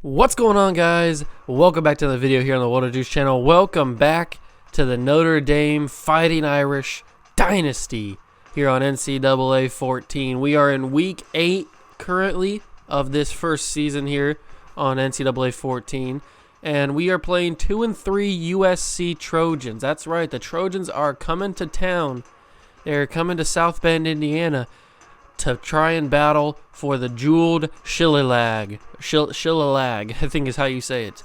What's going on, guys? Welcome back to the video here on the Water Juice channel. Welcome back to the Notre Dame Fighting Irish Dynasty here on NCAA 14. We are in week 8 currently of this first season here on NCAA 14, and we are playing 2-3 USC Trojans. That's right, the Trojans are coming to town. They're coming to South Bend, Indiana, to try and battle for the jeweled Shillelagh. Shillelagh, I think is how you say it.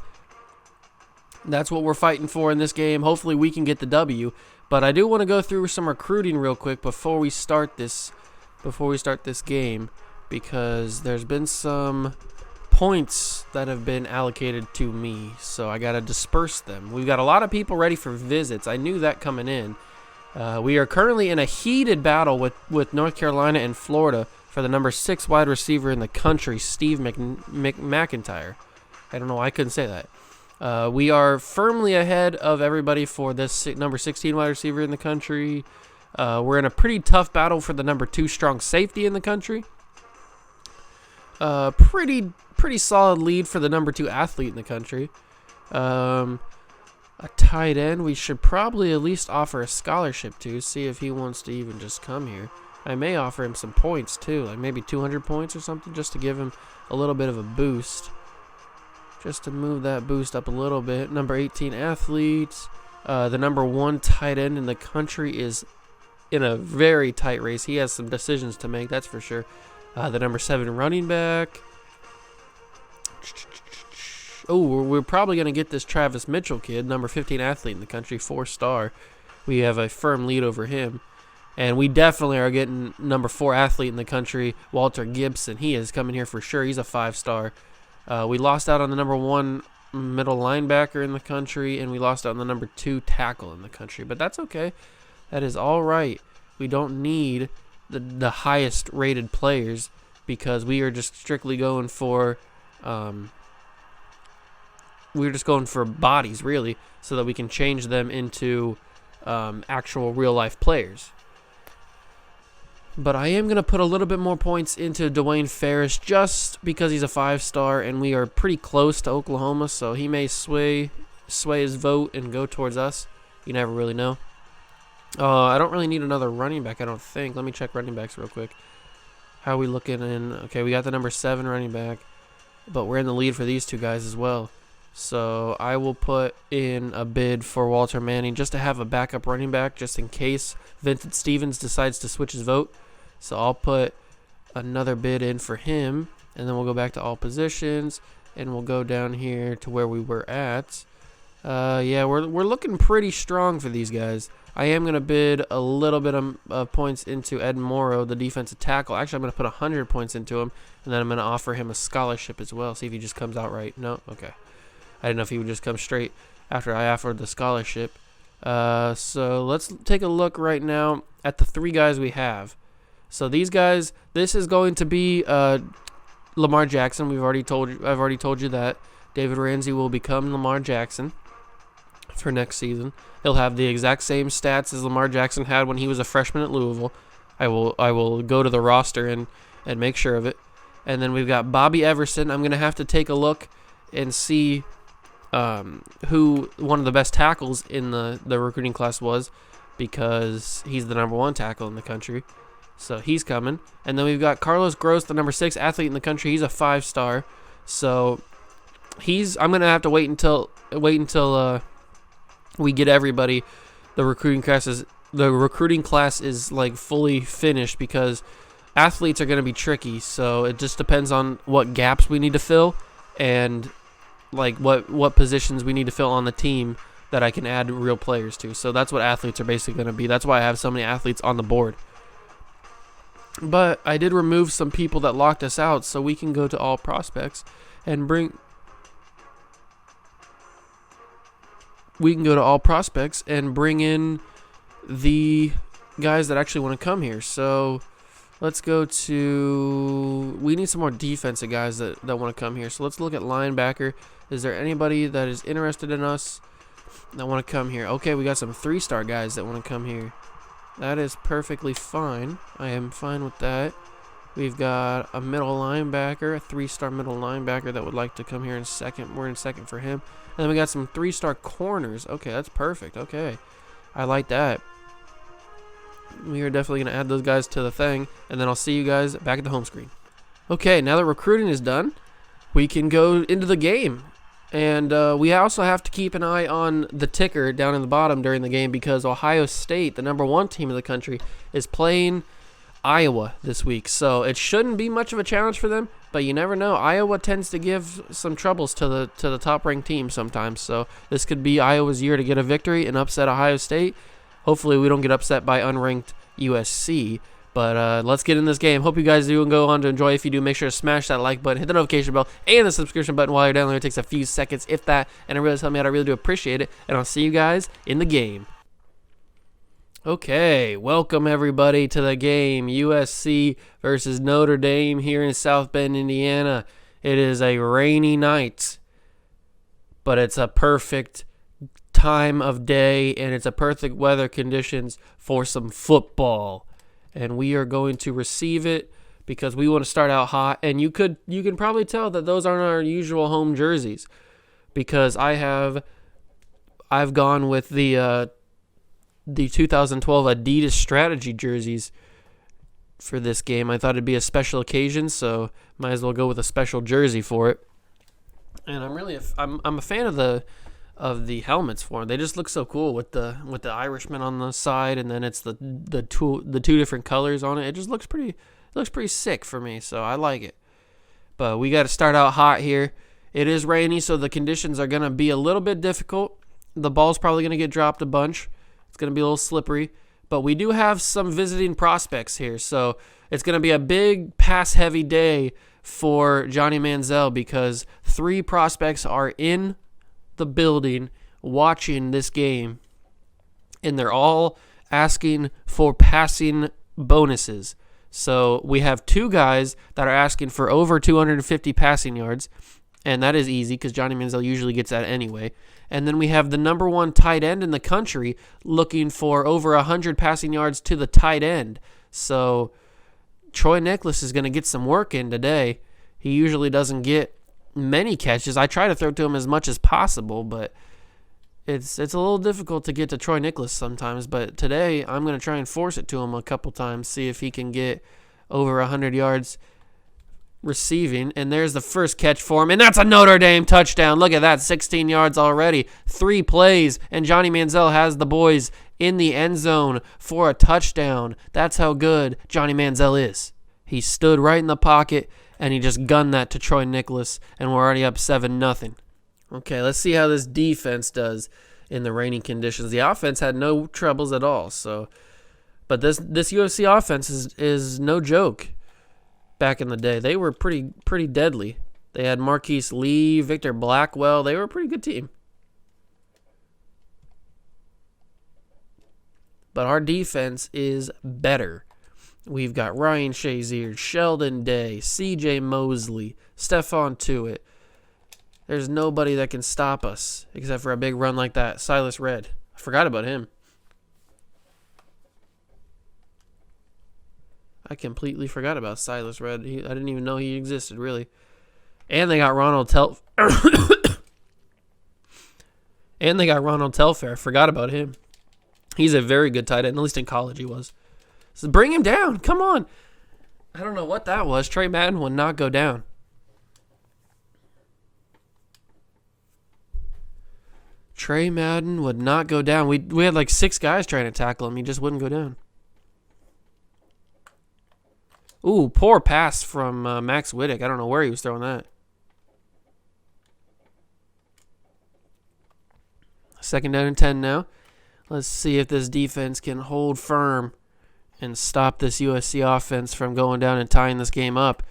That's what we're fighting for in this game. Hopefully we can get the W. But I do want to go through some recruiting real quick before we start this game, because there's been some points that have been allocated to me, so I gotta disperse them. We've got a lot of people ready for visits. I knew that coming in. We are currently in a heated battle with North Carolina and Florida for the number 6 wide receiver in the country, Steve McIntyre. I don't know why I couldn't say that. We are firmly ahead of everybody for this number 16 wide receiver in the country. We're in a pretty tough battle for the number 2 strong safety in the country. Pretty solid lead for the number 2 athlete in the country. A tight end we should probably at least offer a scholarship to, see if he wants to even just come here. I may offer him some points too, like maybe 200 points or something, just to give him a little bit of a boost. Just to move that boost up a little bit. Number 18 athlete. The number 1 tight end in the country is in a very tight race. He has some decisions to make, that's for sure. The number 7 running back. Oh, we're probably going to get this Travis Mitchell kid, number 15 athlete in the country, 4-star. We have a firm lead over him. And we definitely are getting number 4 athlete in the country, Walter Gibson. He is coming here for sure. He's a 5-star. We lost out on the number 1 middle linebacker in the country, and we lost out on the number 2 tackle in the country. But that's okay. That is all right. We don't need the highest rated players, because we are just strictly going for... we're just going for bodies, really, so that we can change them into actual real-life players. But I am going to put a little bit more points into Dwayne Ferris just because he's a 5-star, and we are pretty close to Oklahoma, so he may sway his vote and go towards us. You never really know. I don't really need another running back, I don't think. Let me check running backs real quick. How are we looking in? Okay, we got the number 7 running back, but we're in the lead for these 2 guys as well. So I will put in a bid for Walter Manning just to have a backup running back just in case Vincent Stevens decides to switch his vote. So I'll put another bid in for him, and then we'll go back to all positions, and we'll go down here to where we were at. Yeah, we're looking pretty strong for these guys. I am going to bid a little bit of points into Ed Morrow, the defensive tackle. Actually, I'm going to put 100 points into him, and then I'm going to offer him a scholarship as well. See if he just comes out right. No? Okay. I didn't know if he would just come straight after I offered the scholarship. So let's take a look right now at the 3 guys we have. So these guys, this is going to be Lamar Jackson. I've already told you that. David Ramsey will become Lamar Jackson for next season. He'll have the exact same stats as Lamar Jackson had when he was a freshman at Louisville. I will go to the roster and make sure of it. And then we've got Bobby Everson. I'm going to have to take a look and see who one of the best tackles in the recruiting class was, because he's the number 1 tackle in the country. So he's coming. And then we've got Carlos Gross, the number 6 athlete in the country. He's a 5-star. So I'm going to have to wait until we get everybody. The recruiting class is like fully finished, because athletes are going to be tricky. So it just depends on what gaps we need to fill, and like what positions we need to fill on the team that I can add real players to. So that's what athletes are basically going to be. That's why I have so many athletes on the board. But I did remove some people that locked us out, so we can go to all prospects and bring in the guys that actually want to come here. So let's go to, we need some more defensive guys that want to come here. So let's look at linebacker. Is there anybody that is interested in us? that want to come here. Okay, we got some 3-star guys that want to come here. That is perfectly fine. I am fine with that. We've got a middle linebacker, a 3-star middle linebacker that would like to come here in second. We're in second for him. And then we got some 3-star corners. Okay, that's perfect. Okay, I like that. We are definitely going to add those guys to the thing. And then I'll see you guys back at the home screen. Okay, now that recruiting is done, we can go into the game. And we also have to keep an eye on the ticker down in the bottom during the game because Ohio State, the #1 team in the country, is playing Iowa this week. So it shouldn't be much of a challenge for them, but you never know. Iowa tends to give some troubles to the top-ranked team sometimes. So this could be Iowa's year to get a victory and upset Ohio State. Hopefully we don't get upset by unranked USC. But let's get in this game. Hope you guys do and go on to enjoy. If you do, make sure to smash that like button, hit the notification bell, and the subscription button while you're down there. It takes a few seconds, if that, and it really helps me out. I really do appreciate it. And I'll see you guys in the game. Okay, welcome everybody to the game. USC versus Notre Dame here in South Bend, Indiana. It is a rainy night, but it's a perfect time of day, and it's a perfect weather conditions for some football. And we are going to receive it because we want to start out hot. And you can probably tell that those aren't our usual home jerseys because I've gone with the 2012 Adidas strategy jerseys for this game. I thought it'd be a special occasion, so might as well go with a special jersey for it. And I'm a fan of the helmets for them. They just look so cool with the Irishman on the side, and then it's the two different colors on it. It just looks pretty sick for me, so I like it. But we got to start out hot here. It is rainy, so the conditions are going to be a little bit difficult. The ball's probably going to get dropped a bunch. It's going to be a little slippery, but we do have some visiting prospects here, so it's going to be a big pass-heavy day for Johnny Manziel because 3 prospects are in the building watching this game, and they're all asking for passing bonuses. So we have 2 guys that are asking for over 250 passing yards, and that is easy because Johnny Manziel usually gets that anyway. And then we have the #1 tight end in the country looking for over 100 passing yards to the tight end. So Troy Nicholas is going to get some work in today. He usually doesn't get many catches. I try to throw to him as much as possible, but it's a little difficult to get to Troy Nicholas sometimes. But today I'm going to try and force it to him a couple times, see if he can get over 100 yards receiving. And there's the first catch for him, and that's a Notre Dame touchdown. Look at that, 16 yards already, 3 plays, and Johnny Manziel has the boys in the end zone for a touchdown. That's how good Johnny Manziel is. He stood right in the pocket, and he just gunned that to Troy Nicholas, and we're already up 7-0. Okay, let's see how this defense does in the rainy conditions. The offense had no troubles at all, but this UFC offense is no joke. Back in the day, they were pretty deadly. They had Marquise Lee, Victor Blackwell. They were a pretty good team. But our defense is better. We've got Ryan Shazier, Sheldon Day, C.J. Mosley, Stephon Tuitt. There's nobody that can stop us except for a big run like that. Silas Red. I forgot about him. I completely forgot about Silas Red. I didn't even know he existed, really. And they got Ronald Telfair. I forgot about him. He's a very good tight end, at least in college he was. So bring him down. Come on. I don't know what that was. Trey Madden would not go down. Trey Madden would not go down. We had like 6 guys trying to tackle him. He just wouldn't go down. Ooh, poor pass from Max Wittick. I don't know where he was throwing that. 2nd down and 10 now. Let's see if this defense can hold firm and stop this USC offense from going down and tying this game up.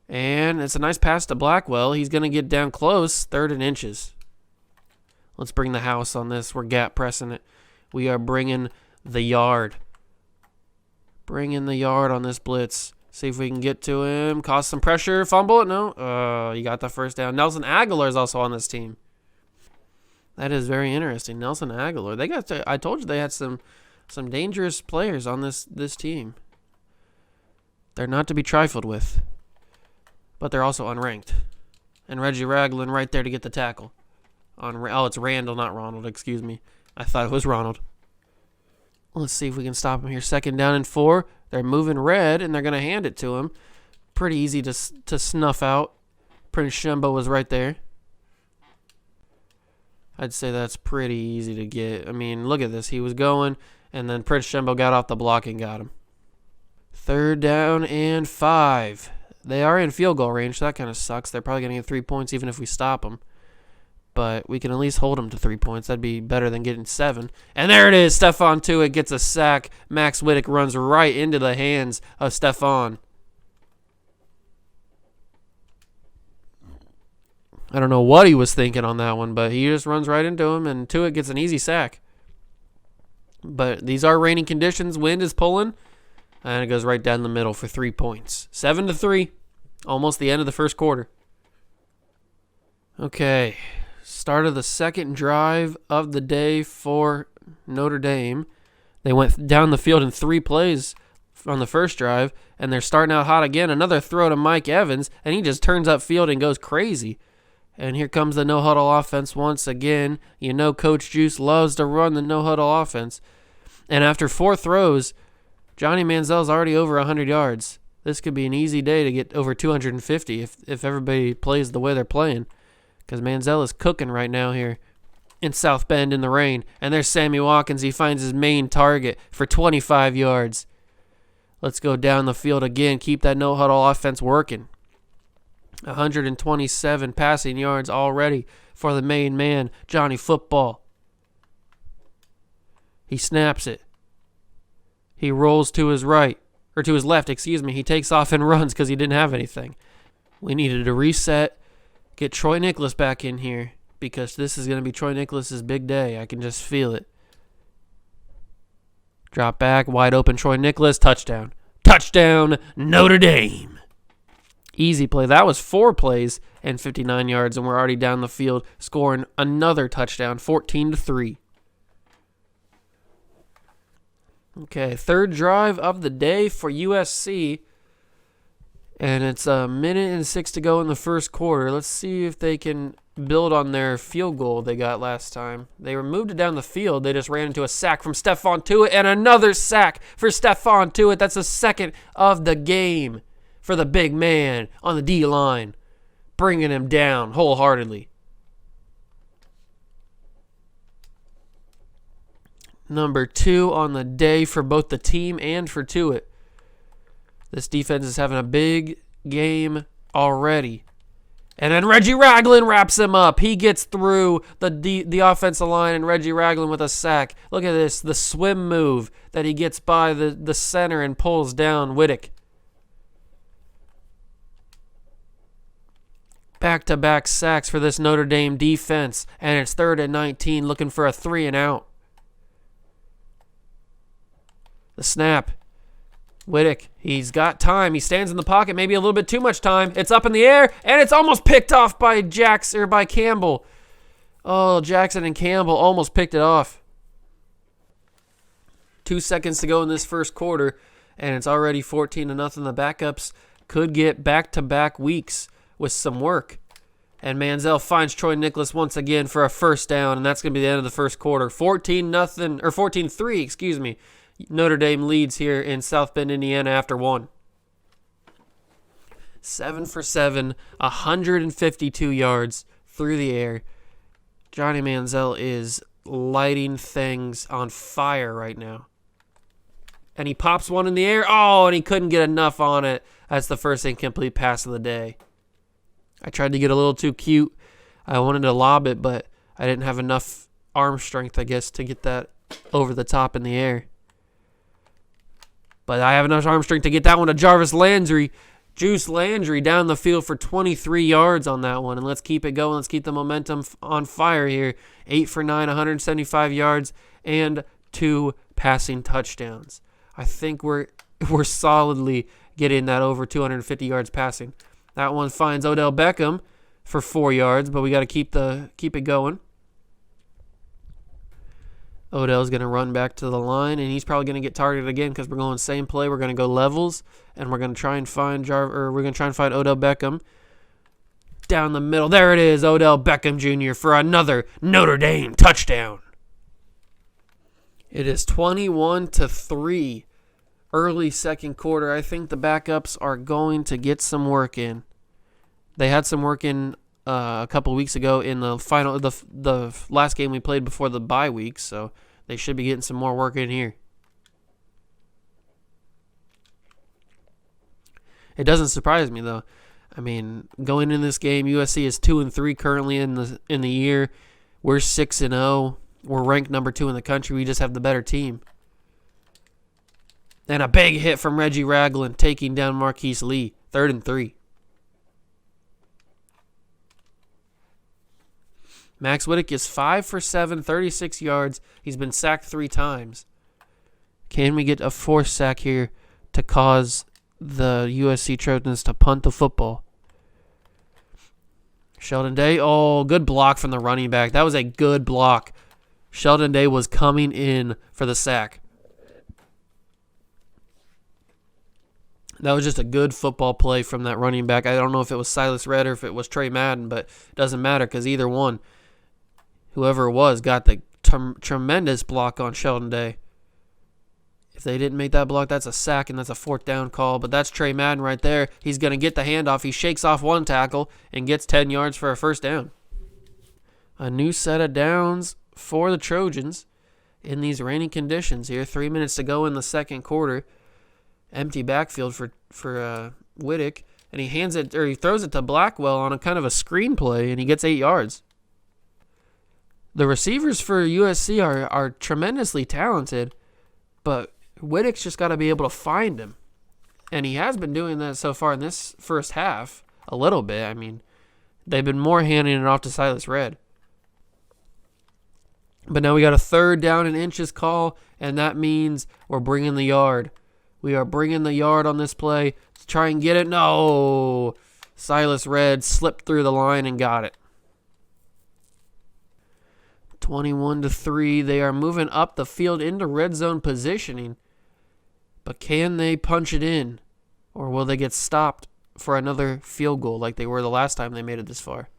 And it's a nice pass to Blackwell. He's going to get down close, 3rd and inches. Let's bring the house on this. We're gap pressing it. We are bringing the yard. Bring in the yard on this blitz. See if we can get to him. Cause some pressure. Fumble it. No. You got the first down. Nelson Aguilar is also on this team. That is very interesting. Nelson Aguilar. I told you they had some dangerous players on this team. They're not to be trifled with. But they're also unranked. And Reggie Ragland right there to get the tackle. It's Randall, not Ronald. Excuse me. I thought it was Ronald. Let's see if we can stop him here. 2nd down and 4. They're moving red, and they're going to hand it to him. Pretty easy to snuff out. Prince Shembo was right there. I'd say that's pretty easy to get. I mean, look at this. He was going, and then Prince Shembo got off the block and got him. 3rd down and 5. They are in field goal range, so that kind of sucks. They're probably going to get 3 points even if we stop them. But we can at least hold them to 3 points. That'd be better than getting 7. And there it is. Stephon Tuitt gets a sack. Max Whittick runs right into the hands of Stephon. I don't know what he was thinking on that one, but he just runs right into him, and Tuitt gets an easy sack. But these are raining conditions. Wind is pulling, and it goes right down the middle for 3 points. 7-3. Almost the end of the first quarter. Okay. Start of the second drive of the day for Notre Dame. They went down the field in 3 plays on the first drive, and they're starting out hot again. Another throw to Mike Evans, and he just turns upfield and goes crazy. And here comes the no-huddle offense once again. You know Coach Juice loves to run the no-huddle offense. And after 4 throws, Johnny Manziel's already over 100 yards. This could be an easy day to get over 250 if everybody plays the way they're playing. Because Manziel is cooking right now here in South Bend in the rain. And there's Sammy Watkins. He finds his main target for 25 yards. Let's go down the field again. Keep that no-huddle offense working. 127 passing yards already for the main man, Johnny Football. He snaps it. He rolls to his right, or to his left, excuse me. He takes off and runs because he didn't have anything. We needed to reset, get Troy Nicholas back in here because this is going to be Troy Nicholas's big day. I can just feel it. Drop back, wide open Troy Nicholas, touchdown. Touchdown, Notre Dame. Easy play. That was 4 plays and 59 yards, and we're already down the field scoring another touchdown, 14-3. Okay, 3rd drive of the day for USC, and it's 1:06 to go in the first quarter. Let's see if they can build on their field goal they got last time. They moved it down the field. They just ran into a sack from Stephon Tuitt, and another sack for Stephon Tuitt. That's the 2nd of the game for the big man on the D-line, bringing him down wholeheartedly. Number 2 on the day for both the team and for Tuitt. This defense is having a big game already. And then Reggie Ragland wraps him up. He gets through the offensive line, and Reggie Ragland with a sack. Look at this, the swim move that he gets by the center and pulls down Whittick. Back-to-back sacks for this Notre Dame defense, and it's 3rd and 19, looking for a 3-and-out. The snap. Whittick, he's got time. He stands in the pocket, maybe a little bit too much time. It's up in the air, and it's almost picked off by by Campbell. Oh, Jackson and Campbell almost picked it off. 2 seconds to go in this first quarter, and it's already 14-0. The backups could get back-to-back weeks with some work. And Manziel finds Troy Nicholas once again for a first down, and that's going to be the end of the first quarter. 14-3, excuse me. Notre Dame leads here in South Bend, Indiana after 1. 7 for 7, 152 yards through the air. Johnny Manziel is lighting things on fire right now. And he pops one in the air. Oh, and he couldn't get enough on it. That's the first incomplete pass of the day. I tried to get a little too cute. I wanted to lob it, but I didn't have enough arm strength, I guess, to get that over the top in the air. But I have enough arm strength to get that one to Jarvis Landry. Juice Landry down the field for 23 yards on that one. And let's keep it going. Let's keep the momentum on fire here. 8 for 9, 175 yards, and 2 passing touchdowns. I think we're solidly getting that over 250 yards passing. That one finds Odell Beckham for 4 yards, but we got to keep it going. Odell's going to run back to the line, and he's probably going to get targeted again because we're going same play. We're going to go levels, and we're going to try and find Odell Beckham down the middle. There it is, Odell Beckham Jr. for another Notre Dame touchdown. It is 21-3, early second quarter. I think the backups are going to get some work in. They had some work in a couple weeks ago in the last game we played before the bye week, so they should be getting some more work in here. It doesn't surprise me though. I mean, going in this game, USC is 2-3 currently in the year. We're 6-0. We're ranked number 2 in the country. We just have the better team. And a big hit from Reggie Ragland taking down Marquise Lee. 3rd and 3. Max Wittek is 5 for 7, 36 yards. He's been sacked 3 times. Can we get a 4th sack here to cause the USC Trojans to punt the football? Sheldon Day. Oh, good block from the running back. That was a good block. Sheldon Day was coming in for the sack. That was just a good football play from that running back. I don't know if it was Silas Redd or if it was Trey Madden, but it doesn't matter because either one, whoever it was, got the tremendous block on Sheldon Day. If they didn't make that block, that's a sack and that's a 4th down call. But that's Trey Madden right there. He's going to get the handoff. He shakes off one tackle and gets 10 yards for a 1st down. A new set of downs for the Trojans in these rainy conditions here. 3 minutes to go in the second quarter. Empty backfield for Wittek, and he throws it to Blackwell on a kind of a screen play, and he gets 8 yards. The receivers for USC are tremendously talented, but Wittek's just got to be able to find him, and he has been doing that so far in this first half a little bit. I mean, they've been more handing it off to Silas Redd. But now we got a 3rd down and inches call, and that means we're bringing the yard. We are bringing the yard on this play. Let's try and get it. No! Silas Redd slipped through the line and got it. 21-3. They are moving up the field into red zone positioning. But can they punch it in? Or will they get stopped for another field goal like they were the last time they made it this far?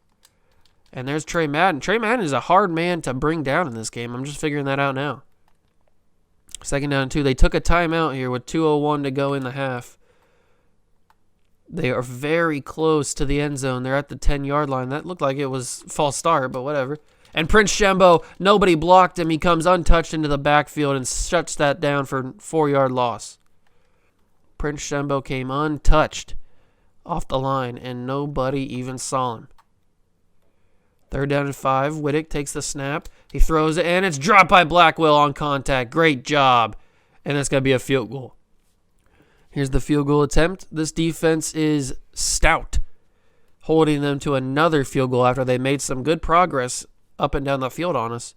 And there's Trey Madden. Trey Madden is a hard man to bring down in this game. I'm just figuring that out now. 2nd down and 2. They took a timeout here with 2:01 to go in the half. They are very close to the end zone. They're at the 10-yard line. That looked like it was false start, but whatever. And Prince Shembo, nobody blocked him. He comes untouched into the backfield and shuts that down for 4-yard loss. Prince Shembo came untouched off the line, and nobody even saw him. 3rd down and 5. Wittek takes the snap. He throws it, and it's dropped by Blackwell on contact. Great job. And it's going to be a field goal. Here's the field goal attempt. This defense is stout, holding them to another field goal after they made some good progress up and down the field on us.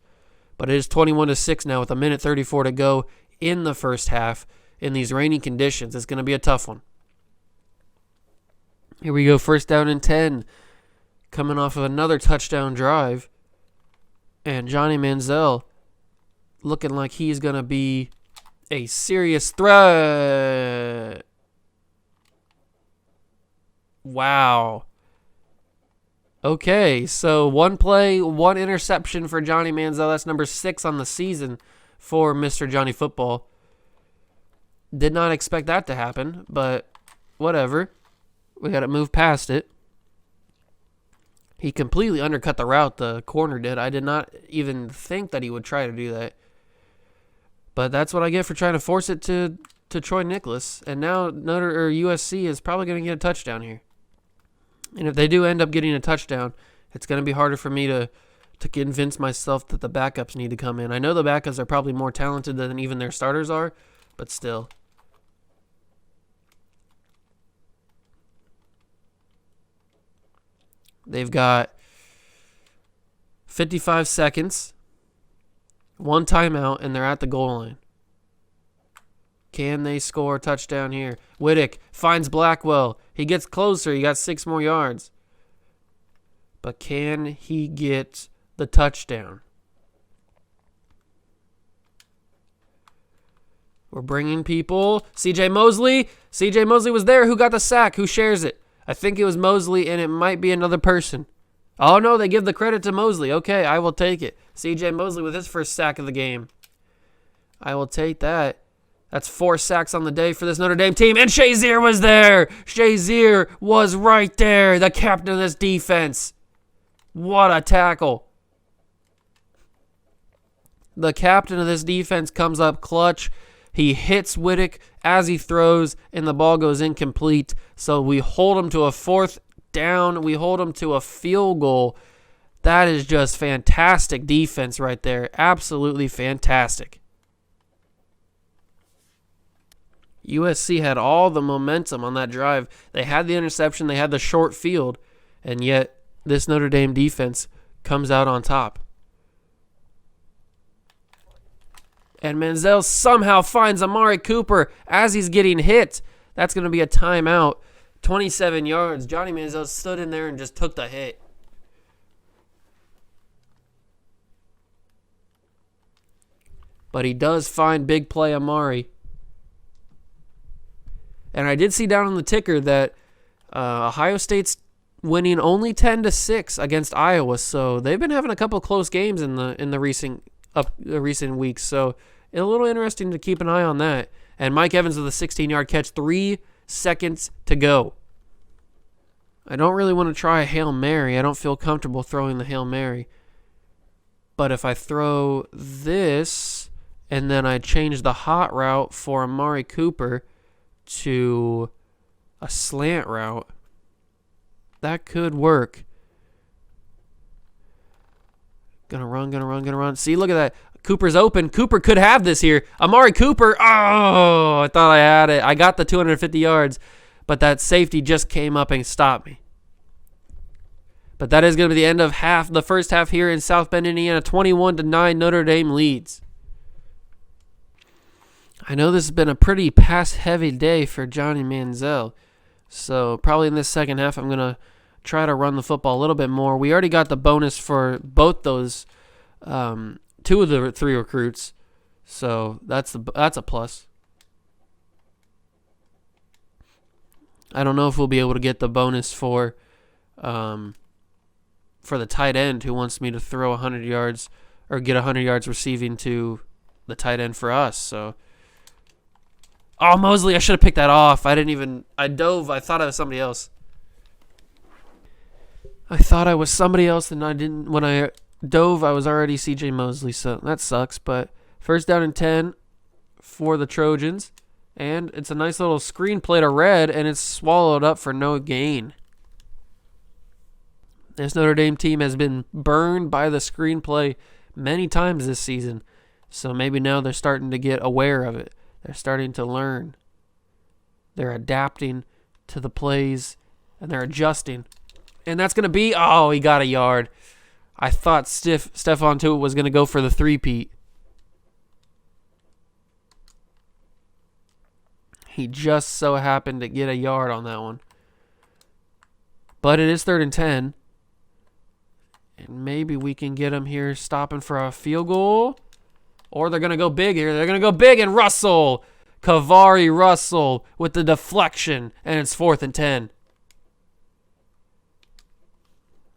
But it is 21-6 now with 1:34 to go in the first half. In these rainy conditions, it's going to be a tough one. Here we go, 1st down and 10. Coming off of another touchdown drive. And Johnny Manziel looking like he's going to be a serious threat. Wow. Okay, so 1 play, 1 interception for Johnny Manziel. That's number 6 on the season for Mr. Johnny Football. Did not expect that to happen, but whatever. We got to move past it. He completely undercut the route, the corner did. I did not even think that he would try to do that. But that's what I get for trying to force it to Troy Nicholas. And now USC is probably going to get a touchdown here. And if they do end up getting a touchdown, it's going to be harder for me to convince myself that the backups need to come in. I know the backups are probably more talented than even their starters are, but still. They've got 55 seconds, 1 timeout, and they're at the goal line. Can they score a touchdown here? Wittek finds Blackwell. He gets closer. He got 6 more yards. But can he get the touchdown? We're bringing people. C.J. Mosley. C.J. Mosley was there. Who got the sack? Who shares it? I think it was Mosley, and it might be another person. Oh, no, they give the credit to Mosley. Okay, I will take it. C.J. Mosley with his first sack of the game. I will take that. That's 4 sacks on the day for this Notre Dame team. And Shazier was there. Shazier was right there, the captain of this defense. What a tackle. The captain of this defense comes up clutch. He hits Whittick as he throws, and the ball goes incomplete. So we hold him to a 4th down. We hold him to a field goal. That is just fantastic defense right there. Absolutely fantastic. USC had all the momentum on that drive. They had the interception. They had the short field. And yet, this Notre Dame defense comes out on top. And Manziel somehow finds Amari Cooper as he's getting hit. That's going to be a timeout. 27 yards. Johnny Manziel stood in there and just took the hit. But he does find big play Amari. And I did see down on the ticker that Ohio State's winning only 10-6 against Iowa. So they've been having a couple close games in the recent weeks. So it's a little interesting to keep an eye on that. And Mike Evans with a 16-yard catch, 3 seconds to go. I don't really want to try a Hail Mary. I don't feel comfortable throwing the Hail Mary. But if I throw this and then I change the hot route for Amari Cooper to a slant route, that could work. Gonna run. See, look at that. Cooper's open. Cooper could have this here. Amari Cooper. Oh, I thought I had it. I got the 250 yards, but that safety just came up and stopped me. But that is going to be the end of the first half here in South Bend, Indiana. 21-9, Notre Dame leads. I know this has been a pretty pass-heavy day for Johnny Manziel. So probably in this second half, I'm going to try to run the football a little bit more. We already got the bonus for both those 2 of the 3 recruits. So that's a plus. I don't know if we'll be able to get the bonus for the tight end who wants me to throw 100 yards or get 100 yards receiving to the tight end for us. So, oh, Mosley, I should have picked that off. I dove. I thought I was somebody else. And I didn't. When I dove, I was already C.J. Mosley, so that sucks. But first down and 10 for the Trojans. And it's a nice little screen play to red, and it's swallowed up for no gain. This Notre Dame team has been burned by the screenplay many times this season. So maybe now they're starting to get aware of it. They're starting to learn. They're adapting to the plays, and they're adjusting. And that's going to be, oh, he got a yard. I thought Stephon Tuitt was going to go for the three-peat. He just so happened to get a yard on that one. But it is 3rd and 10. And maybe we can get him here stopping for a field goal. Or they're going to go big here. They're going to go big, and Russell. Kavari Russell with the deflection. And it's 4th and 10.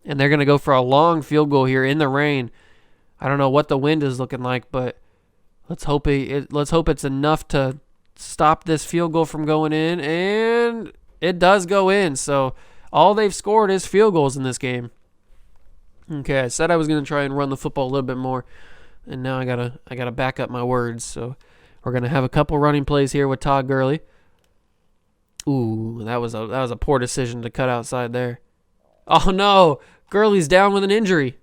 And they're going to go for a long field goal here in the rain. I don't know what the wind is looking like, but let's hope it's enough to stop this field goal from going in. And it does go in. So all they've scored is field goals in this game. Okay, I said I was going to try and run the football a little bit more, and now I gotta back up my words. So we're going to have a couple running plays here with Todd Gurley. Ooh, that was a poor decision to cut outside there. Oh no, Gurley's down with an injury.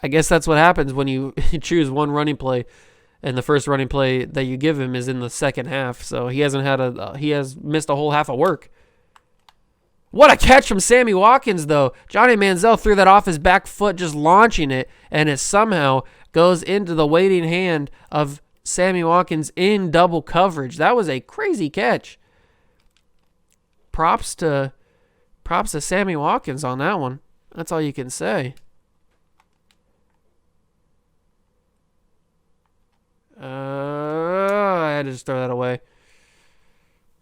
I guess that's what happens when you choose one running play, and the first running play that you give him is in the second half. So he has missed a whole half of work. What a catch from Sammy Watkins, though. Johnny Manziel threw that off his back foot, just launching it, and it somehow goes into the waiting hand of Sammy Watkins in double coverage. That was a crazy catch. Props to Sammy Watkins on that one. That's all you can say.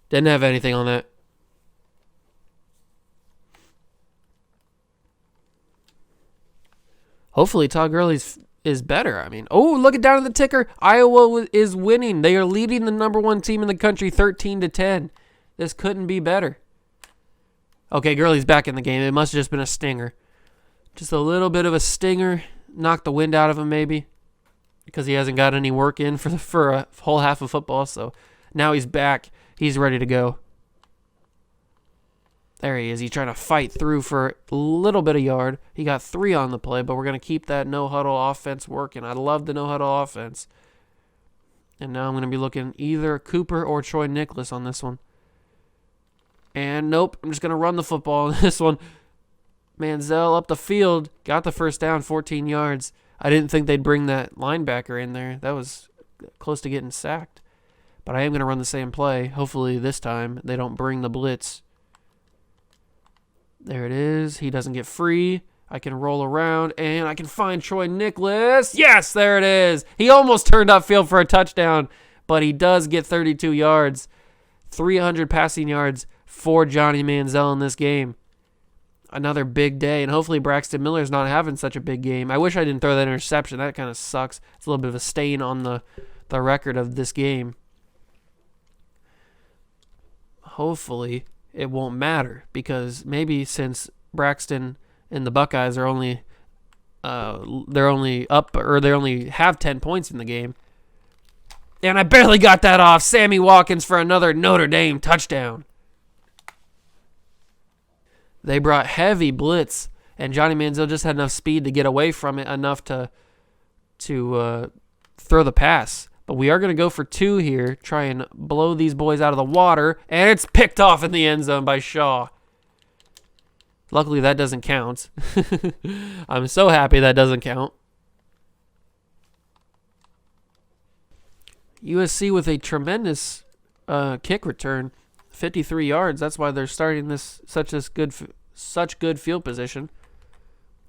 Didn't have anything on that. Hopefully Todd Gurley's is better. I mean, oh, look at down at the ticker. Iowa is winning. They are leading the number 1 team in the country 13-10. This couldn't be better. Okay, Gurley's back in the game. It must have just been a stinger. Just a little bit of a stinger. Knocked the wind out of him maybe because he hasn't got any work in for a whole half of football. So now he's back. He's ready to go. There he is. He's trying to fight through for a little bit of yard. He got 3 on the play, but we're going to keep that no-huddle offense working. I love the no-huddle offense. And now I'm going to be looking either Cooper or Troy Nicholas on this one. And nope, I'm just going to run the football on this one. Manziel up the field. Got the first down, 14 yards. I didn't think they'd bring that linebacker in there. That was close to getting sacked. But I am going to run the same play. Hopefully this time they don't bring the blitz. There it is. He doesn't get free. I can roll around, and I can find Troy Nicholas. Yes, there it is. He almost turned upfield for a touchdown, but he does get 32 yards. 300 passing yards for Johnny Manziel in this game. Another big day, and hopefully Braxton Miller's not having such a big game. I wish I didn't throw that interception. That kind of sucks. It's a little bit of a stain on the record of this game. Hopefully it won't matter, because maybe since Braxton and the Buckeyes are only they only have 10 points in the game. And I barely got that off. Sammy Watkins for another Notre Dame touchdown. They brought heavy blitz, and Johnny Manziel just had enough speed to get away from it enough to throw the pass. But we are going to go for 2 here, try and blow these boys out of the water, and it's picked off in the end zone by Shaw. Luckily, that doesn't count. I'm so happy that doesn't count. USC with a tremendous kick return, 53 yards. That's why they're starting such good field position.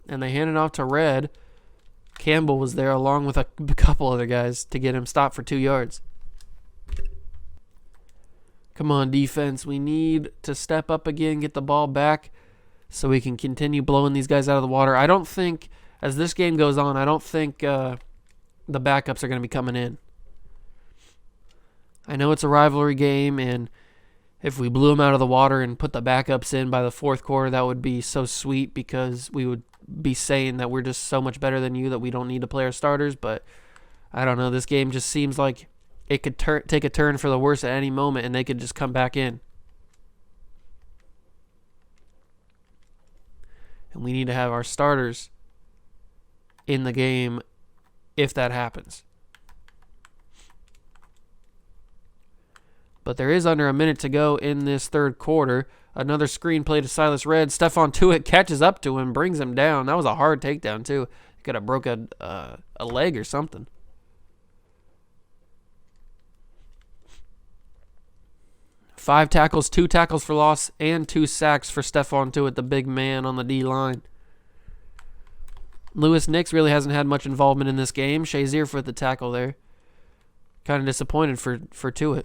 And they hand it off to Red. Campbell was there along with a couple other guys to get him stopped for 2 yards. Come on, defense. We need to step up again, get the ball back so we can continue blowing these guys out of the water. I don't think, as this game goes on, I don't think the backups are going to be coming in. I know it's a rivalry game, and if we blew them out of the water and put the backups in by the 4th quarter, that would be so sweet, because we would be saying that we're just so much better than you that we don't need to play our starters. But I don't know. This game just seems like it could take a turn for the worse at any moment, and they could just come back in. And we need to have our starters in the game if that happens. But there is under a minute to go in this 3rd quarter. Another screen play to Silas Red. Stephon Tuitt catches up to him, brings him down. That was a hard takedown, too. He could have broke a leg or something. Five tackles, 2 tackles for loss, and 2 sacks for Stephon Tuitt, the big man on the D-line. Lewis Nix really hasn't had much involvement in this game. Shazier for the tackle there. Kind of disappointed for Tuitt.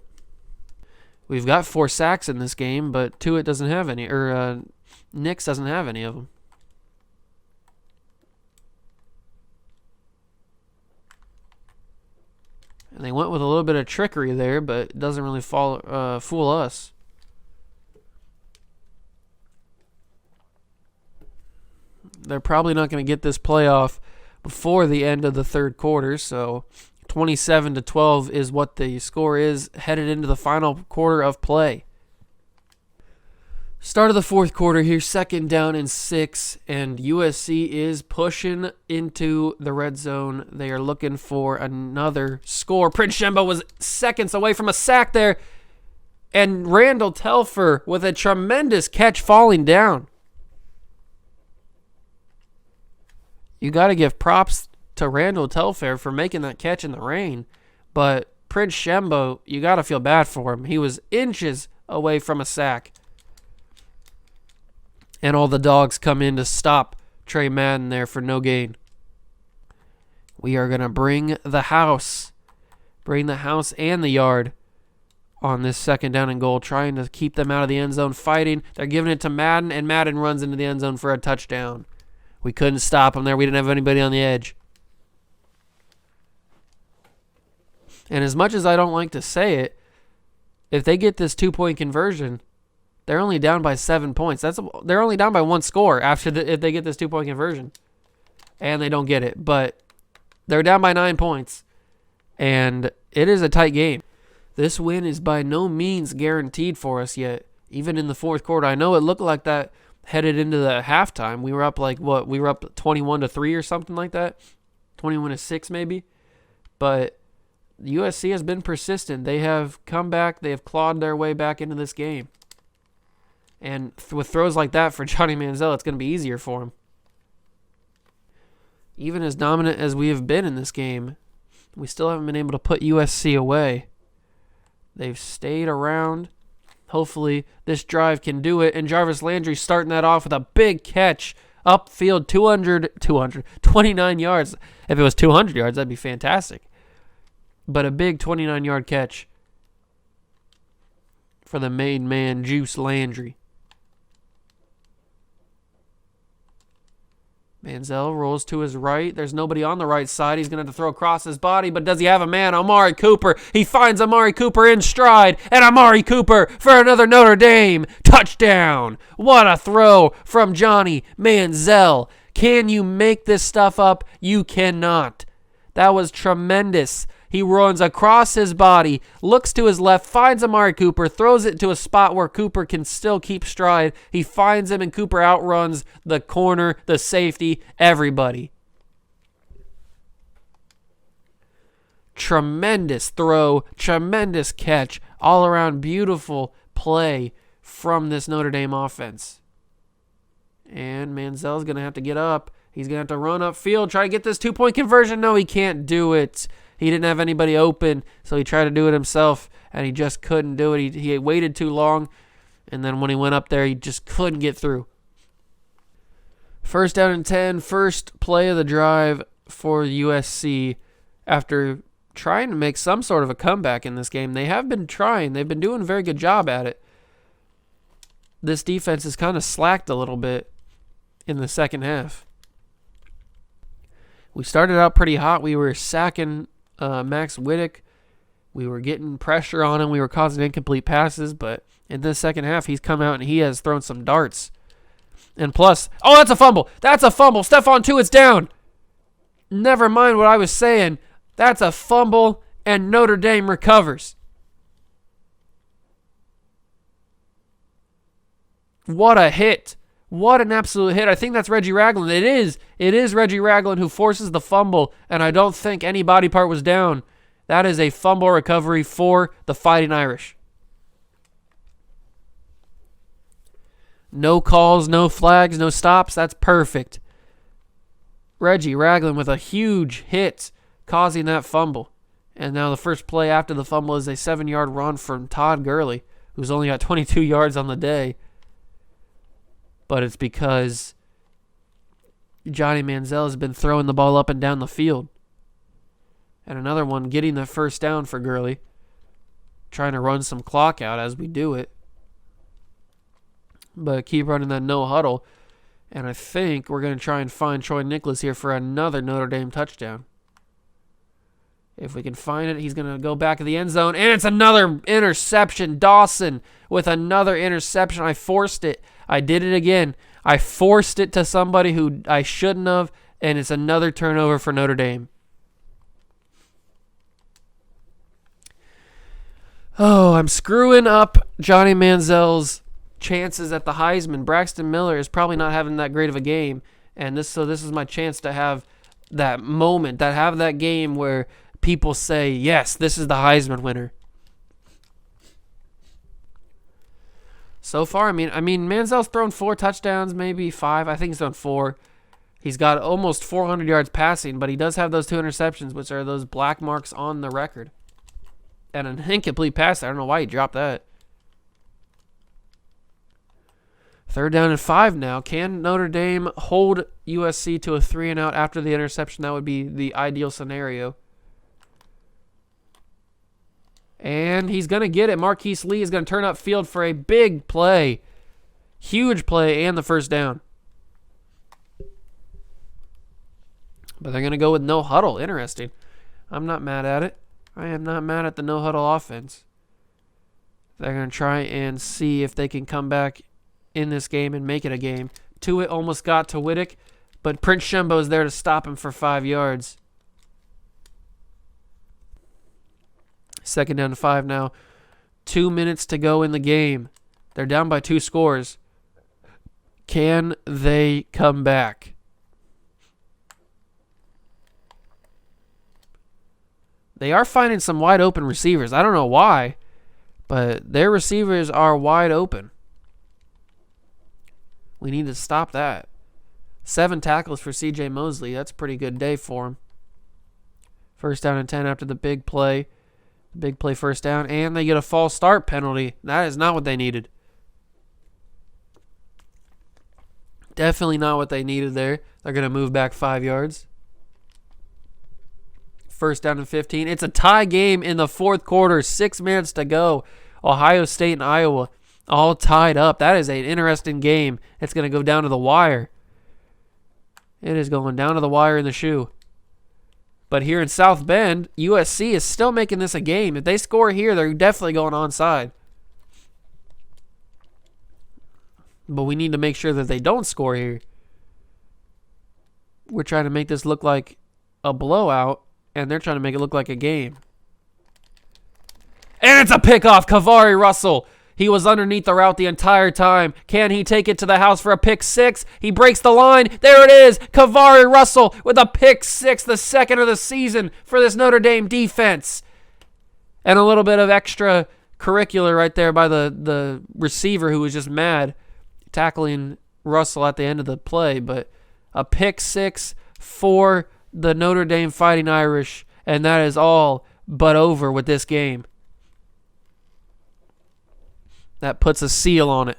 We've got 4 sacks in this game, but Tuitt doesn't have any, or Nix doesn't have any of them. And they went with a little bit of trickery there, but it doesn't really fool us. They're probably not going to get this playoff before the end of the 3rd quarter, so 27-12 is what the score is headed into the final quarter of play. Start of the 4th quarter here, 2nd down and 6, and USC is pushing into the red zone. They are looking for another score. Prince Shemba was seconds away from a sack there, and Randall Telfer with a tremendous catch falling down. You got to give props to Randall Telfair for making that catch in the rain. But Prince Shemba, you got to feel bad for him. He was inches away from a sack. And all the dogs come in to stop Trey Madden there for no gain. We are going to bring the house. Bring the house and the yard on this second down and goal, trying to keep them out of the end zone, fighting. They're giving it to Madden, and Madden runs into the end zone for a touchdown. We couldn't stop him there. We didn't have anybody on the edge. And as much as I don't like to say it, if they get this 2-point conversion, they're only down by 7 points. They're only down by 1 score if they get this 2-point conversion. And they don't get it. But they're down by 9 points. And it is a tight game. This win is by no means guaranteed for us yet. Even in the fourth quarter. I know it looked like that headed into the halftime. We were up we were up 21-3 or something like that. 21-6 maybe. But USC has been persistent. They have come back. They have clawed their way back into this game. And with throws like that for Johnny Manziel, it's going to be easier for him. Even as dominant as we have been in this game, we still haven't been able to put USC away. They've stayed around. Hopefully this drive can do it. And Jarvis Landry starting that off with a big catch. Upfield 29 yards. If it was 200 yards, that'd be fantastic. But a big 29-yard catch for the main man, Juice Landry. Manziel rolls to his right. There's nobody on the right side. He's going to have to throw across his body, but does he have a man? Amari Cooper. He finds Amari Cooper in stride, and Amari Cooper for another Notre Dame touchdown. What a throw from Johnny Manziel. Can you make this stuff up? You cannot. That was tremendous. He runs across his body, looks to his left, finds Amari Cooper, throws it to a spot where Cooper can still keep stride. He finds him, and Cooper outruns the corner, the safety, everybody. Tremendous throw, tremendous catch, all around beautiful play from this Notre Dame offense. And Manziel's going to have to get up. He's going to have to run upfield, try to get this 2-point conversion. No, he can't do it. He didn't have anybody open, so he tried to do it himself, and he just couldn't do it. He waited too long, and then when he went up there, he just couldn't get through. First down and 10, first play of the drive for USC after trying to make some sort of a comeback in this game. They have been trying. They've been doing a very good job at it. This defense has kind of slacked a little bit in the second half. We started out pretty hot. We were sacking Max Wittick. We were getting pressure on him. We were causing incomplete passes, but in the second half, he's come out and he has thrown some darts. And plus, oh, that's a fumble. That's a fumble. Stephon Tuitt's down. Never mind what I was saying. That's a fumble, and Notre Dame recovers. What a hit. What an absolute hit. I think that's Reggie Ragland. It is. It is Reggie Ragland who forces the fumble, and I don't think any body part was down. That is a fumble recovery for the Fighting Irish. No calls, no flags, no stops. That's perfect. Reggie Ragland with a huge hit causing that fumble. And now the first play after the fumble is a 7-yard run from Todd Gurley, who's only got 22 yards on the day. But it's because Johnny Manziel has been throwing the ball up and down the field. And another one getting the first down for Gurley. Trying to run some clock out as we do it. But keep running that no huddle. And I think we're going to try and find Troy Nicholas here for another Notre Dame touchdown. If we can find it, he's going to go back to the end zone. And it's another interception. Dawson with another interception. I forced it. I did it again. I forced it to somebody who I shouldn't have. And it's another turnover for Notre Dame. Oh, I'm screwing up Johnny Manziel's chances at the Heisman. Braxton Miller is probably not having that great of a game. And this is my chance to have that moment, have that game where people say, yes, this is the Heisman winner. So far, I mean, Manziel's thrown 4 touchdowns, maybe 5. I think he's thrown 4. He's got almost 400 yards passing, but he does have those 2 interceptions, which are those black marks on the record. And an incomplete pass. I don't know why he dropped that. 3rd down and 5 now. Can Notre Dame hold USC to a 3-and-out after the interception? That would be the ideal scenario. And he's going to get it. Marquise Lee is going to turn upfield for a big play. Huge play and the first down. But they're going to go with no huddle. Interesting. I'm not mad at it. I am not mad at the no huddle offense. They're going to try and see if they can come back in this game and make it a game. Tuitt almost got to Whittick, but Prince Shembo is there to stop him for 5 yards. 2nd down to 5 now. 2 minutes to go in the game. They're down by 2 scores. Can they come back? They are finding some wide open receivers. I don't know why, but their receivers are wide open. We need to stop that. 7 tackles for C.J. Mosley. That's a pretty good day for him. 1st down and 10 after the big play. Big play first down, and they get a false start penalty. That is not what they needed. Definitely not what they needed there. They're going to move back 5 yards. 1st down and 15. It's a tie game in the 4th quarter. 6 minutes to go. Ohio State and Iowa all tied up. That is an interesting game. It's going to go down to the wire. It is going down to the wire in the shoe. But here in South Bend, USC is still making this a game. If they score here, they're definitely going onside. But we need to make sure that they don't score here. We're trying to make this look like a blowout, and they're trying to make it look like a game. And it's a pickoff, Kavari Russell. He was underneath the route the entire time. Can he take it to the house for a pick 6? He breaks the line. There it is. Kavari Russell with a pick 6, the 2nd of the season for this Notre Dame defense. And a little bit of extra curricular right there by the receiver who was just mad tackling Russell at the end of the play. But a pick 6 for the Notre Dame Fighting Irish. And that is all but over with this game. That puts a seal on it.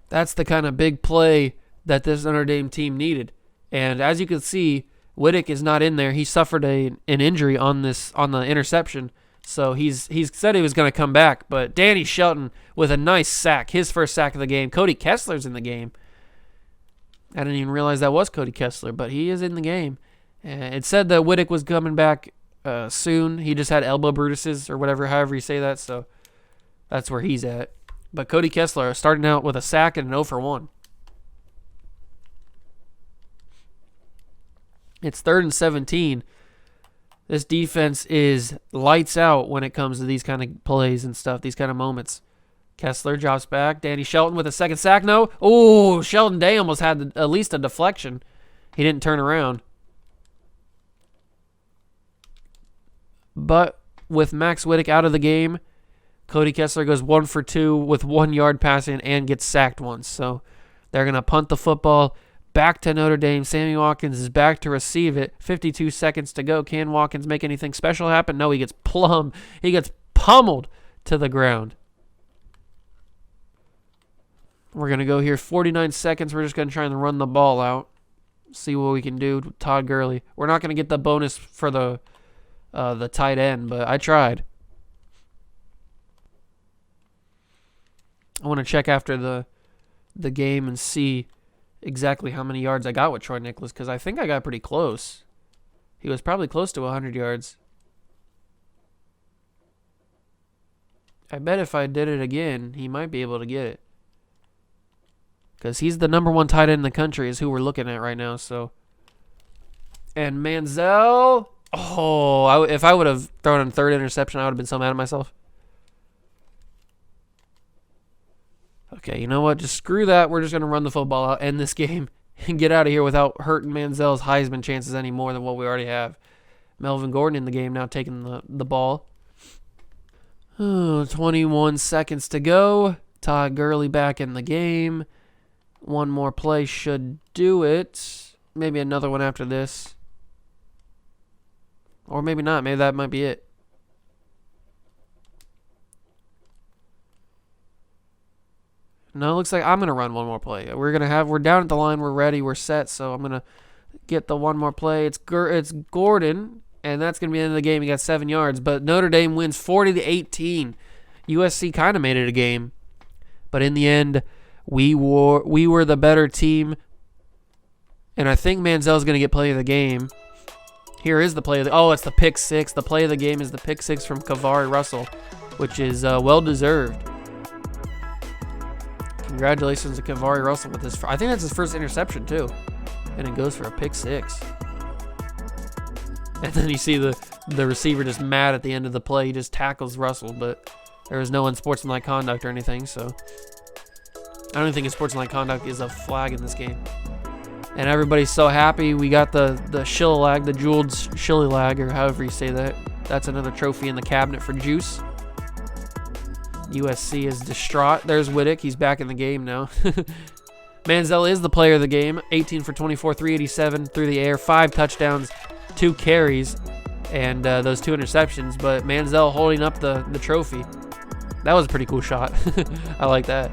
That's the kind of big play that this Notre Dame team needed. And as you can see, Whittick is not in there. He suffered an injury on the interception. So he's said he was going to come back. But Danny Shelton with a nice sack, his first sack of the game. Cody Kessler's in the game. I didn't even realize that was Cody Kessler, but he is in the game. It said that Whittick was coming back soon. He just had elbow bruises or whatever, however you say that. So that's where he's at. But Cody Kessler starting out with a sack and an 0 for 1. It's 3rd and 17. This defense is lights out when it comes to these kind of plays and stuff, these kind of moments. Kessler drops back. Danny Shelton with a 2nd sack. No. Oh, Sheldon Day almost had at least a deflection. He didn't turn around. But with Max Whittick out of the game, Cody Kessler goes 1 for 2 with 1 yard passing and gets sacked once. So they're going to punt the football back to Notre Dame. Sammy Watkins is back to receive it. 52 seconds to go. Can Watkins make anything special happen? No, he gets pummeled to the ground. We're going to go here 49 seconds. We're just going to try and run the ball out. See what we can do with Todd Gurley. We're not going to get the bonus for the tight end, but I tried. I want to check after the game and see exactly how many yards I got with Troy Nicholas, because I think I got pretty close. He was probably close to 100 yards. I bet if I did it again, he might be able to get it. Because he's the number 1 tight end in the country is who we're looking at right now. So, and Manziel. Oh, if I would have thrown a 3rd interception, I would have been so mad at myself. Okay, you know what? Just screw that. We're just going to run the football out, end this game, and get out of here without hurting Manziel's Heisman chances any more than what we already have. Melvin Gordon in the game now taking the ball. 21 seconds to go. Todd Gurley back in the game. One more play should do it. Maybe another one after this. Or maybe not. Maybe that might be it. No, it looks like I'm going to run one more play. We're down at the line. We're ready. We're set. So I'm going to get the one more play. It's Gordon and that's going to be the end of the game. He got 7 yards, but Notre Dame wins 40-18. USC kind of made it a game, but in the end, we were the better team, and I think Manziel's going to get play of the game. Here is the play of the... Oh, it's the pick six. The play of the game is the pick six from Kavari Russell, which is well-deserved. Congratulations to Kavari Russell with this. I think that's his first interception, too. And it goes for a pick six. And then you see the receiver just mad at the end of the play. He just tackles Russell, but there was no unsportsmanlike conduct or anything, so... I don't think unsportsmanlike conduct is a flag in this game. And everybody's so happy. We got the Shillelagh, the jeweled Shillelagh, or however you say that. That's another trophy in the cabinet for Juice. USC is distraught. There's Whittick. He's back in the game now. Manziel is the player of the game. 18 for 24, 387 through the air, 5 touchdowns, 2 carries, and those 2 interceptions. But Manziel holding up the trophy. That was a pretty cool shot. I like that.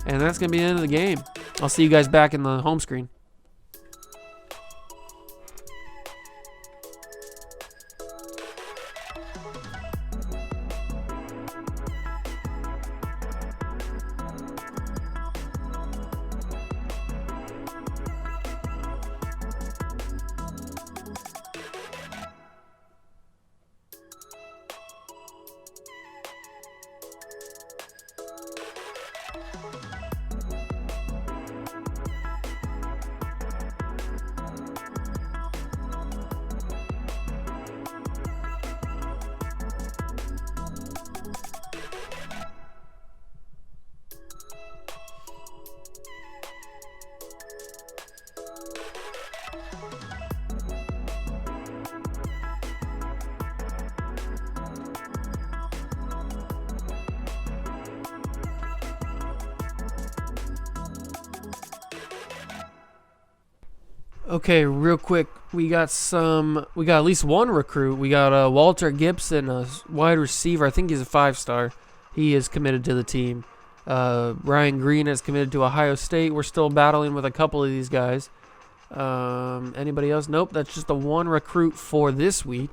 And that's going to be the end of the game. I'll see you guys back in the home screen. Okay, real quick, we got at least one recruit. We got Walter Gibson, a wide receiver. I think he's a 5-star. He is committed to the team. Ryan Green is committed to Ohio State. We're still battling with a couple of these guys. Anybody else? Nope, that's just the one recruit for this week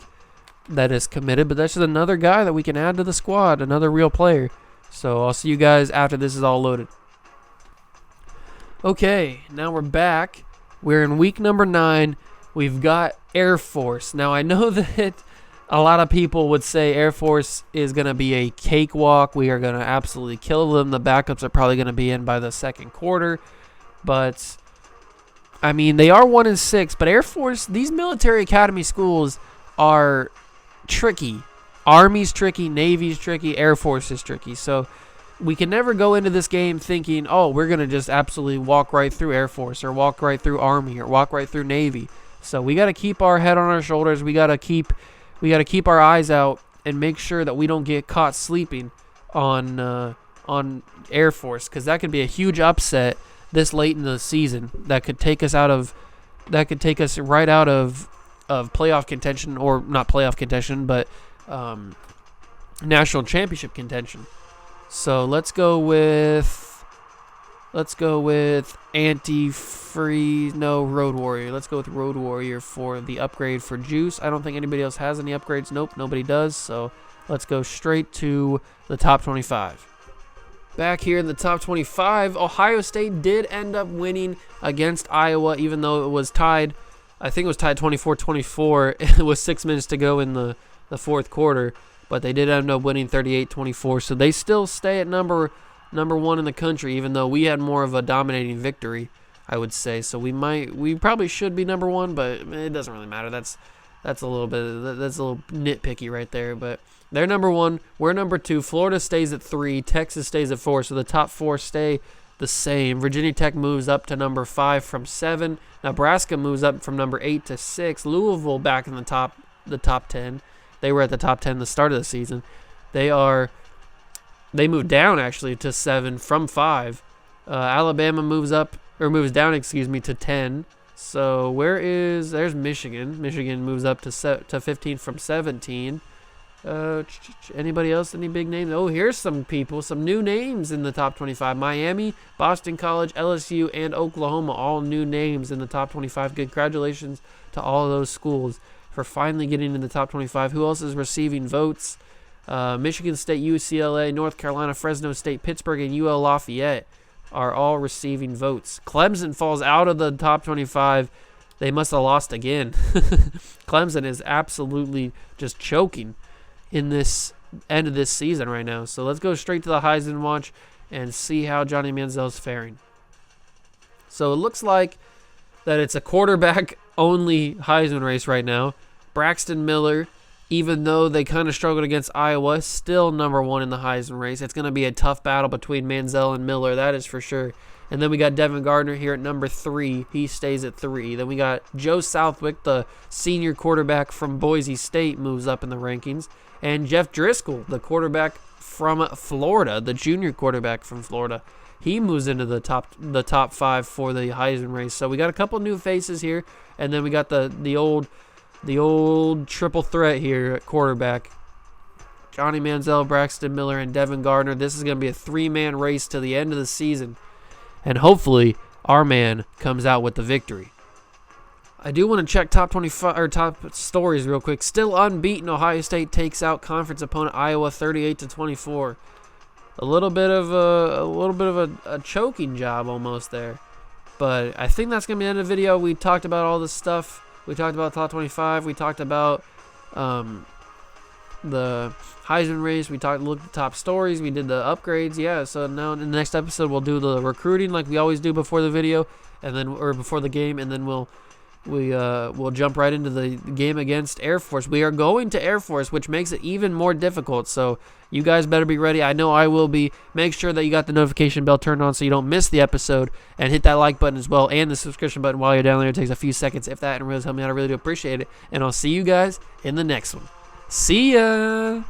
that is committed, but that's just another guy that we can add to the squad, another real player. So I'll see you guys after this is all loaded. Okay, now we're back. We're in week number 9. We've got Air Force. Now, I know that a lot of people would say Air Force is going to be a cakewalk. We are going to absolutely kill them. The backups are probably going to be in by the second quarter. But, I mean, they are 1-6. But Air Force, these military academy schools are tricky. Army's tricky. Navy's tricky. Air Force is tricky. So, we can never go into this game thinking, oh, we're going to just absolutely walk right through Air Force or walk right through Army or walk right through Navy. So we got to keep our head on our shoulders. We got to keep our eyes out and make sure that we don't get caught sleeping on Air Force, because that could be a huge upset this late in the season that could take us right out of playoff contention, or not playoff contention, but national championship contention. So let's go with Road Warrior. Let's go with Road Warrior for the upgrade for Juice. I don't think anybody else has any upgrades. Nope, nobody does. So let's go straight to the top 25. Back here in the top 25, Ohio State did end up winning against Iowa, even though it was tied. I think it was tied 24-24. It was 6 minutes to go in the fourth quarter. But they did end up winning 38-24, so they still stay at number 1 in the country, even though we had more of a dominating victory, I would say. So we probably should be number 1, but it doesn't really matter. That's a little nitpicky right there. But they're number 1, we're number 2. Florida stays at 3, Texas stays at 4, so the top 4 stay the same. Virginia Tech moves up to number 5 from 7. Nebraska moves up from number 8 to 6. Louisville back in the top 10. They were at the top 10 at the start of the season. They moved down actually to 7 from 5. Alabama moves down to 10. So there's Michigan. Michigan moves up to 15 from 17. Anybody else? Any big names? Oh, here's some people. Some new names in the top 25. Miami, Boston College, LSU, and Oklahoma. All new names in the top 25. Congratulations to all of those schools for finally getting in the top 25. Who else is receiving votes? Michigan State, UCLA, North Carolina, Fresno State, Pittsburgh, and UL Lafayette are all receiving votes. Clemson falls out of the top 25. They must have lost again. Clemson is absolutely just choking in this end of this season right now. So let's go straight to the Heisman watch and see how Johnny Manziel's faring. So it looks like that it's a quarterback-only Heisman race right now. Braxton Miller, even though they kind of struggled against Iowa, still number one in the Heisman race. It's going to be a tough battle between Manziel and Miller, that is for sure. And then we got Devin Gardner here at number 3. He stays at 3. Then we got Joe Southwick, the senior quarterback from Boise State, moves up in the rankings. And Jeff Driscoll, the quarterback from Florida, the junior quarterback from Florida, he moves into the top 5 for the Heisman race. So we got a couple new faces here, and then we got the old triple threat here at quarterback. Johnny Manziel, Braxton Miller, and Devin Gardner. This is going to be a 3-man race to the end of the season. And hopefully our man comes out with the victory. I do want to check top 25 or top stories real quick. Still unbeaten, Ohio State takes out conference opponent Iowa 38-24. A little bit of a choking job almost there. But I think that's going to be the end of the video. We talked about all this stuff. We talked about top 25. We talked about the Heisman race. We looked at the top stories. We did the upgrades. Yeah, so now in the next episode we'll do the recruiting like we always do before the video, and then before the game, and then we'll jump right into the game against Air Force. We are going to Air Force, which makes it even more difficult. So you guys better be ready. I know I will be. Make sure that you got the notification bell turned on so you don't miss the episode, and hit that like button as well, and the subscription button while you're down there. It takes a few seconds, if that, and really help me out. I really do appreciate it. And I'll see you guys in the next one. See ya!